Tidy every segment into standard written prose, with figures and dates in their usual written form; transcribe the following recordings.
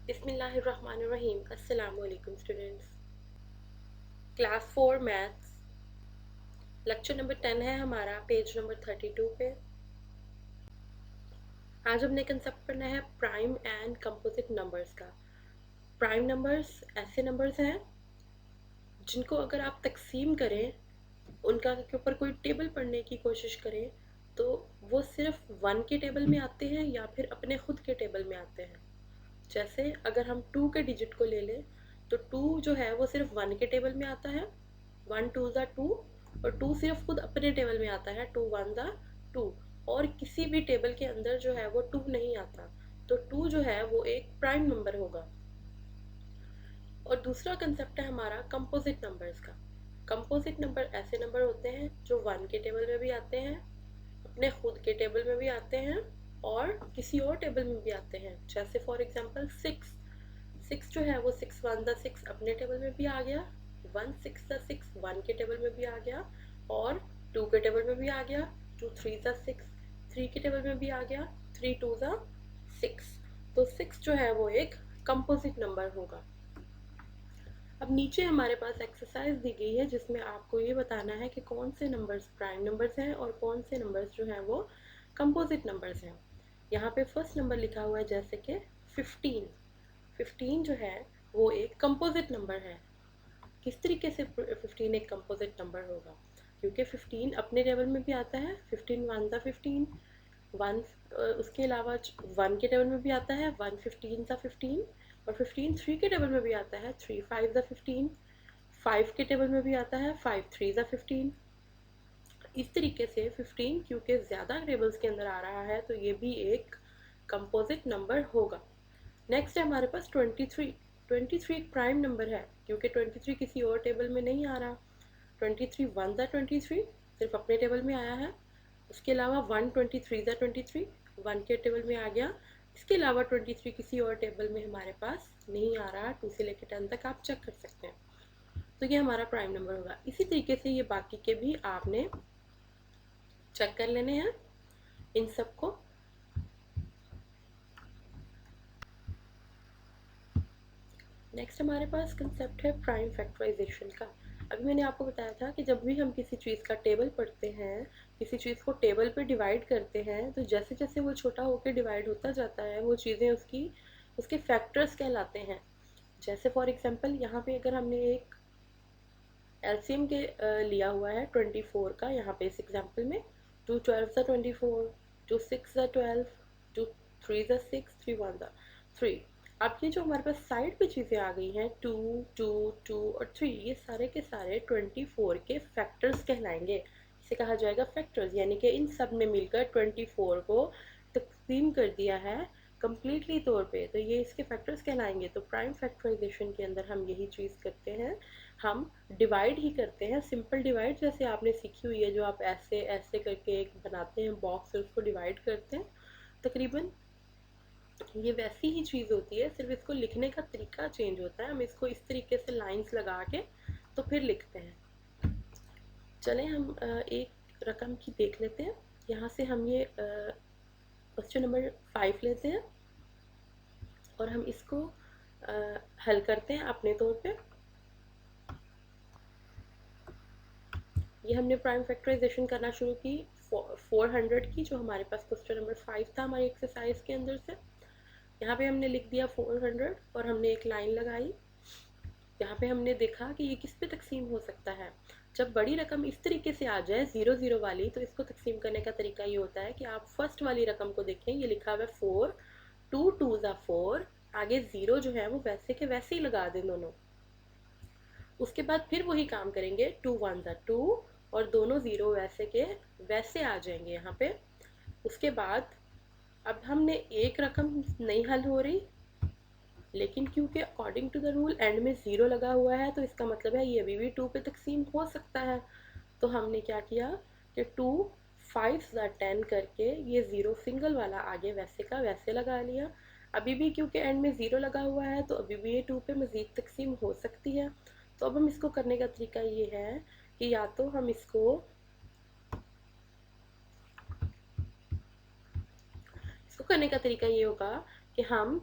बिस्मिल्लाहिर्रहमानिर्रहीम। अस्सलाम वालेकुम students. Class 4 maths lecture number 10 है हमारा, पेज नंबर 32 पे। आज हमने कंसेप्ट पढ़ना है प्राइम एंड कंपोजिट नंबर्स का। प्राइम नंबर्स ऐसे नंबर्स हैं जिनको अगर आप तकसीम करें, उनका के ऊपर कोई टेबल पढ़ने की कोशिश करें तो वो सिर्फ 1 के टेबल में आते हैं या फिर अपने खुद के टेबल में आते हैं। जैसे अगर हम 2 के डिजिट को ले लें तो 2 जो है वो सिर्फ 1 के टेबल में आता है, 1 2 ज़ा 2, और 2 सिर्फ खुद अपने टेबल में आता है, 2 1 ज़ा 2, और किसी भी टेबल के अंदर जो है वो 2 नहीं आता। तो 2 जो है वो एक प्राइम नंबर होगा। और दूसरा कंसेप्ट है हमारा कंपोजिट नंबर्स का। कंपोजिट नंबर ऐसे नंबर होते हैं जो 1 के टेबल में भी आते हैं, अपने खुद के टेबल में भी आते हैं और किसी और टेबल में भी आते हैं। जैसे फॉर एग्जांपल 6 जो है वो 6 1 ज़ा 6 अपने टेबल में भी आ गया, 1 6 ज़ा 6 1 के टेबल में भी आ गया, और 2 के टेबल में भी आ गया, 2 3 ज़ा 6 3 के टेबल में भी आ गया, 3 2 ज़ा 6। तो 6 जो है वो एक कंपोजिट नंबर होगा। अब नीचे हमारे पास एक्सरसाइज दी गई है जिसमें आपको ये बताना है कि कौन से नंबर्स प्राइम नंबर्स हैं और कौन से नंबर्स जो हैं वो कंपोजिट नंबर्स हैं। यहाँ पे फर्स्ट नंबर लिखा हुआ है जैसे कि 15। 15 जो है वो एक कंपोजिट नंबर है। किस तरीके से 15 एक कंपोजिट नंबर होगा? क्योंकि 15 अपने टेबल में भी आता है, 15 1 ज़ा 15, 1 उसके अलावा 1 के टेबल में भी आता है, 1 15 ज़ा 15, और 15 3 के टेबल में भी आता है, 3 5 ज़ा 15, 5 के टेबल में भी आता है, 5 3 ज़ा 15। इस तरीके से 15 क्योंकि ज़्यादा टेबल्स के अंदर आ रहा है तो ये भी एक कंपोजिट नंबर होगा। नेक्स्ट है हमारे पास 23। 23 एक प्राइम नंबर है क्योंकि 23 किसी और टेबल में नहीं आ रहा। 23 1 ज़ा 23 सिर्फ अपने टेबल में आया है। उसके अलावा 1 23 ज़ा 23 1 के टेबल में आ गया। इसके अलावा 23 किसी और टेबल में हमारे पास नहीं आ रहा। 2 से लेकर 10 तक आप चेक कर सकते हैं। तो ये हमारा प्राइम नंबर होगा। इसी तरीके से ये बाकी के भी आपने चेक कर लेने हैं इन सबको। नेक्स्ट हमारे पास कंसेप्ट है प्राइम फैक्टराइजेशन का। अभी मैंने आपको बताया था कि जब भी हम किसी चीज़ का टेबल पढ़ते हैं, किसी चीज़ को टेबल पे डिवाइड करते हैं, तो जैसे जैसे वो छोटा होकर डिवाइड होता जाता है वो चीज़ें उसके फैक्टर्स कहलाते हैं। जैसे फॉर एग्जांपल यहाँ पे अगर हमने एक एलसीएम के लिया हुआ है 24 का, यहाँ पे इस एग्जांपल में 2 12 ज़ा 24, 2 6 ज़ा 12, 2 3 ज़ा 6, 3 1 ज़ा 3। अब ये जो हमारे पास साइड पे चीज़ें आ गई हैं 2 2 2 और 3, ये सारे के सारे 24 के फैक्टर्स कहलाएंगे। इसे कहा जाएगा फैक्टर्स, यानी कि इन सब ने मिलकर 24 को तकसीम कर दिया है कम्प्लीटली तौर पे, तो ये इसके फैक्टर्स कहलाएंगे। तो प्राइम फैक्टराइजेशन के अंदर हम यही चीज़ करते हैं, हम डिवाइड ही करते हैं। सिंपल डिवाइड जैसे आपने सीखी हुई है, जो आप ऐसे ऐसे करके एक बनाते हैं बॉक्स और उसको डिवाइड करते हैं, तकरीबन ये वैसी ही चीज़ होती है, सिर्फ इसको लिखने का तरीका चेंज होता है। हम इसको इस तरीके से लाइंस लगा के तो फिर लिखते हैं। चलें हम एक रकम की देख लेते हैं। यहाँ से हम ये क्वेश्चन नंबर 5 लेते हैं और हम इसको हल करते हैं अपने तौर पे। ये हमने प्राइम फैक्टराइजेशन करना शुरू की 400 की, जो हमारे पास क्वेश्चन नंबर 5 था हमारी एक्सरसाइज के अंदर से। यहाँ पे हमने लिख दिया 400 और हमने एक लाइन लगाई। यहाँ पे हमने देखा कि ये किस पे तकसीम हो सकता है। जब बड़ी रकम इस तरीके से आ जाए 0 0 वाली, तो इसको तकसीम करने का तरीका ये होता है कि आप फर्स्ट वाली रकम को देखें, ये लिखा हुआ है 4, 2 2 ज़ा 4, आगे 0 जो है वो वैसे के वैसे ही लगा दें दोनों। उसके बाद फिर वही काम करेंगे, 2 1 ज़ा 2, और दोनों 0 वैसे के वैसे आ जाएंगे यहाँ पे। उसके बाद अब हमने एक रकम नहीं हल हो रही, लेकिन क्योंकि according to the rule end में 0 लगा हुआ है, तो इसका मतलब है ये अभी भी 2 पे तकसीम हो सकता है। तो हमने क्या किया कि 2 5 ज़ा 10 करके ये 0 सिंगल वाला आगे वैसे का वैसे लगा लिया। अभी भी क्योंकि एंड में 0 लगा हुआ है तो अभी भी ये 2 पे मज़ीद तकसीम हो सकती है। तो अब हम इसको करने का तरीका ये है कि या तो हम इसको करने का तरीका ये होगा कि हम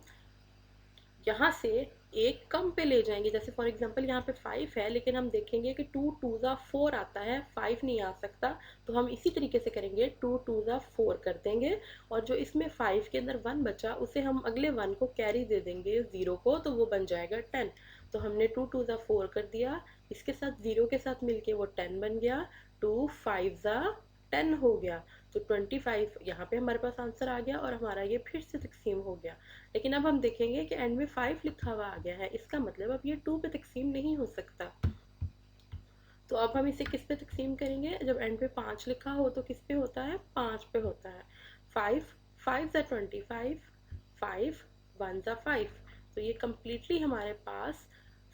यहाँ से एक कम पे ले जाएंगे। जैसे फॉर एग्जांपल यहाँ पे 5 है, लेकिन हम देखेंगे कि 2 टू ज़ा 4 आता है, 5 नहीं आ सकता। तो हम इसी तरीके से करेंगे, 2 टू ज़ा 4 कर देंगे, और जो इसमें 5 के अंदर 1 बचा उसे हम अगले 1 को कैरी दे देंगे, 0 को, तो वो बन जाएगा 10। तो हमने 2 टू ज़ा 4 कर दिया, इसके साथ 0 के साथ मिलके वो 10 बन गया, 2 5 ज़ा 10 हो गया। तो 25 यहाँ पे हमारे पास आंसर आ गया, और हमारा ये फिर से तकसीम हो गया। लेकिन अब हम देखेंगे कि एंड में 5 लिखा हुआ आ गया है, इसका मतलब अब ये 2 पे तकसीम नहीं हो सकता। तो अब हम इसे किस पे तकसीम करेंगे? जब एंड पे 5 लिखा हो तो किस पे होता है? 5 पे होता है। 5 5 ज़ा 25, 5 1 ज़ा 5। तो ये कम्प्लीटली हमारे पास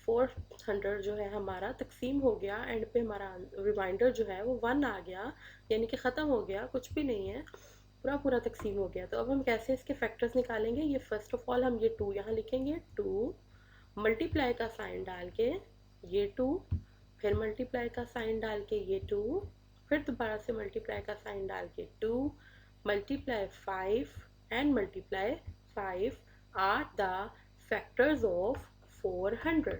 400 जो है हमारा तकसीम हो गया। एंड पे हमारा रिमाइंडर जो है वो 1 आ गया, यानी कि ख़त्म हो गया, कुछ भी नहीं है, पूरा पूरा तकसीम हो गया। तो अब हम कैसे इसके फैक्टर्स निकालेंगे? ये फर्स्ट ऑफ ऑल हम ये 2 यहाँ लिखेंगे, 2 मल्टीप्लाई का साइन डाल के ये 2, फिर मल्टीप्लाई का साइन डाल के ये 2, फिर दोबारा से मल्टीप्लाई का साइन डाल के 2, multiply 5 and multiply 5 are the factors of 400।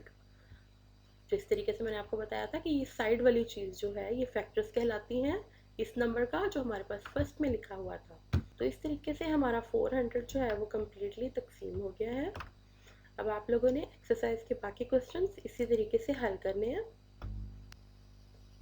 जिस तरीके से मैंने आपको बताया था कि ये साइड वाली चीज़ जो है ये फैक्टर्स कहलाती हैं इस नंबर का, जो हमारे पास फर्स्ट में लिखा हुआ था। तो इस तरीके से हमारा 400 जो है वो कम्प्लीटली तकसीम हो गया है। अब आप लोगों ने एक्सरसाइज के बाकी क्वेश्चंस इसी तरीके से हल करने हैं।